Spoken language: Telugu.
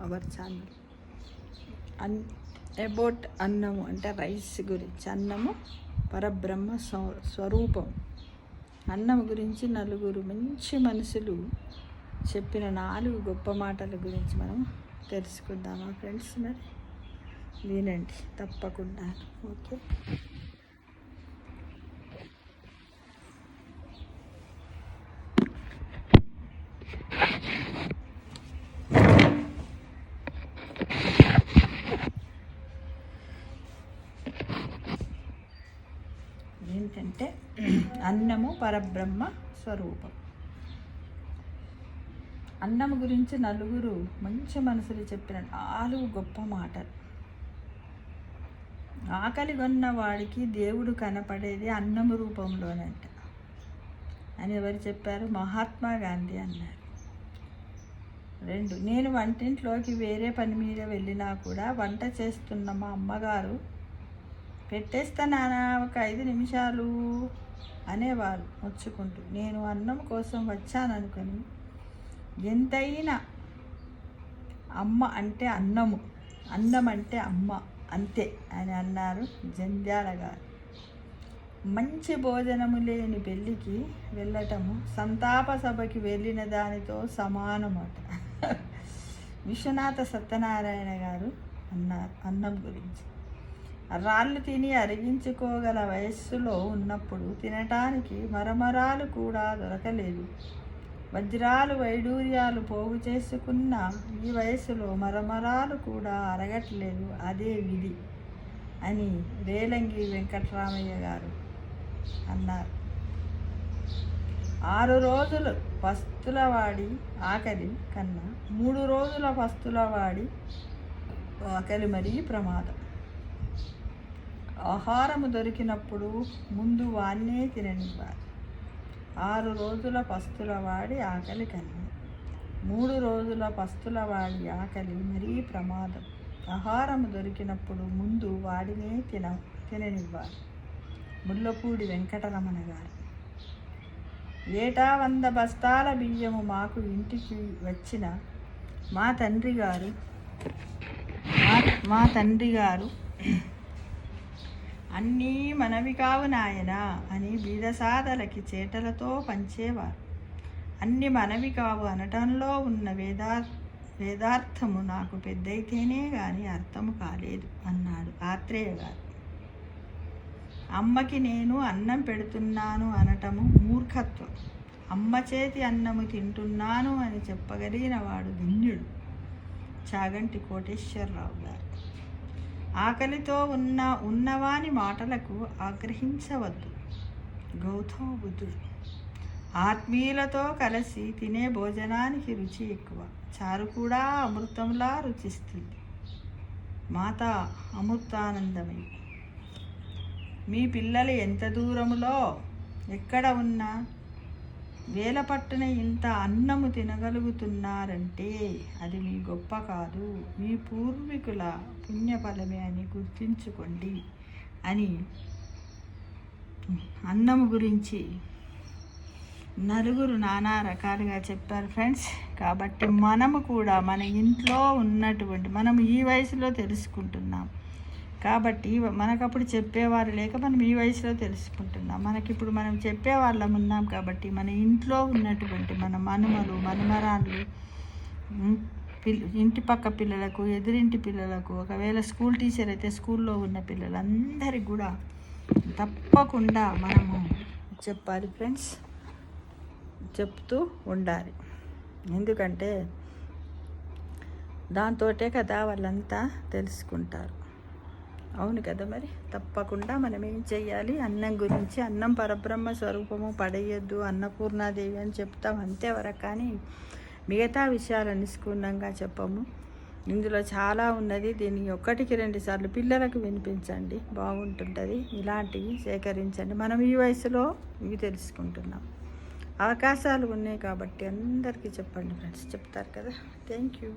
Our channel. అబౌట్ అన్నము అంటే రైస్ గురించి. అన్నము పరబ్రహ్మ స్వరూపం. అన్నం గురించి నలుగురు మంచి మనుషులు చెప్పిన 4 గొప్ప మాటల గురించి మనం తెలుసుకుందామా ఫ్రెండ్స్? మరి వినండి తప్పకుండా. ఓకే, ఏంటంటే అన్నము పరబ్రహ్మ స్వరూపం. అన్నం గురించి నలుగురు మంచి మనసులు చెప్పిన 4 గొప్ప మాటలు. ఆకలి కొన్న వాడికి దేవుడు కనపడేది అన్నము రూపంలోనంట అని ఎవరు చెప్పారు? మహాత్మా గాంధీ అన్నారు. 2, నేను వంటింట్లోకి వేరే పని మీద వెళ్ళినా కూడా వంట చేస్తున్న మా అమ్మగారు పెట్టేస్తా నాన్న ఒక 5 నిమిషాలు అనేవారు వచ్చుకుంటూ. నేను అన్నం కోసం వచ్చాననుకొని ఎంతైనా అమ్మ అంటే అన్నము, అన్నం అంటే అమ్మ అంతే అని అన్నారు జంధ్యాల గారు. మంచి భోజనము లేని పెళ్ళికి వెళ్ళటము సంతాప సభకి వెళ్ళిన దానితో సమానమట. విశ్వనాథ సత్యనారాయణ గారు అన్నారు అన్నం గురించి. రాళ్ళు తిని అరిగించుకోగల వయస్సులో ఉన్నప్పుడు తినటానికి మరమరాలు కూడా దొరకలేదు. వజ్రాలు వైడూర్యాలు పోగు చేసుకున్న ఈ వయసులో మరమరాలు కూడా అరగట్లేదు. అదే విధి అని రేలంగి వెంకటరామయ్య గారు అన్నారు. 6 రోజులు పస్తులవాడి ఆకలి కన్నా 3 రోజుల పస్తులవాడి ఆకలి మరీ ప్రమాదం. ఆహారము దొరికినప్పుడు ముందు వాన్నే తిననివ్వాలి. 6 రోజుల పస్తులవాడి ఆకలి కన్నా 3 రోజుల పస్తులవాడి ఆకలి మరీ ప్రమాదం. ఆహారము దొరికినప్పుడు ముందు వాడినే తిననివ్వాలి. ముళ్ళపూడి వెంకటరమణ గారు. ఏటా 100 బస్తాల బియ్యము మాకు ఇంటికి వచ్చిన మా తండ్రి గారు అన్నీ మనవి కావు నాయనా అని బీదసాదలకి చేటలతో పంచేవారు. అన్ని మనవి కావు అనటంలో ఉన్న వేదార్థము నాకు పెద్దయితేనే కానీ అర్థము కాలేదు అన్నాడు ఆత్రేయ గారు. అమ్మకి నేను అన్నం పెడుతున్నాను అనటము మూర్ఖత్వం. అమ్మ చేతి అన్నము తింటున్నాను అని చెప్పగలిగిన వాడు ధన్యుడు. చాగంటి కోటేశ్వరరావు గారు. ఆకలితో ఉన్నవాని మాటలకు ఆగ్రహించవద్దు. గౌతమ బుద్ధుడు. ఆత్మీయులతో కలిసి తినే భోజనానికి రుచి ఎక్కువ. చారు కూడా అమృతంలా రుచిస్తుంది. మాత అమృతానందమయ్య. మీ పిల్లలు ఎంత దూరములో ఎక్కడ ఉన్నా వేల పట్టున ఇంత అన్నము తినగలుగుతున్నారంటే అది మీ గొప్ప కాదు, మీ పూర్వీకుల పుణ్యఫలమే అని గుర్తించుకోండి అని అన్నము గురించి నలుగురు నానా రకాలుగా చెప్పారు ఫ్రెండ్స్. కాబట్టి మనము కూడా మన ఇంట్లో ఉన్నటువంటి మనం ఈ వయసులో తెలుసుకుంటున్నాం కాబట్టి మనకప్పుడు చెప్పేవారు లేక మనం ఈ వయసులో తెలుసుకుంటున్నాం. మనకిప్పుడు మనం చెప్పేవాళ్ళం ఉన్నాం కాబట్టి మన ఇంట్లో ఉన్నటువంటి మన మనుమలు మనుమరాళ్ళు ఇంటి పక్క పిల్లలకు ఎదురింటి పిల్లలకు ఒకవేళ స్కూల్ టీచర్ అయితే స్కూల్లో ఉన్న పిల్లలందరికీ కూడా తప్పకుండా మనము చెప్పాలి ఫ్రెండ్స్, చెప్తూ ఉండాలి. ఎందుకంటే దాంతోటే కదా వాళ్ళంతా తెలుసుకుంటారు. అవును కదా. మరి తప్పకుండా మనం ఏం చెయ్యాలి? అన్నం గురించి, అన్నం పరబ్రహ్మ స్వరూపము, పడేయద్దు, అన్నపూర్ణాదేవి అని చెప్తాం అంతేవరకు. కానీ మిగతా విషయాలు నిష్కూలంగా చెప్పము. ఇందులో చాలా ఉన్నది. దీన్ని 1కి 2 సార్లు పిల్లలకు వినిపించండి, బాగుంటుంటుంది. ఇలాంటివి సేకరించండి. మనం ఈ వయసులో ఇవి తెలుసుకుంటున్నాం. అవకాశాలు ఉన్నాయి కాబట్టి అందరికీ చెప్పండి ఫ్రెండ్స్. చెప్తారు కదా. Thank you.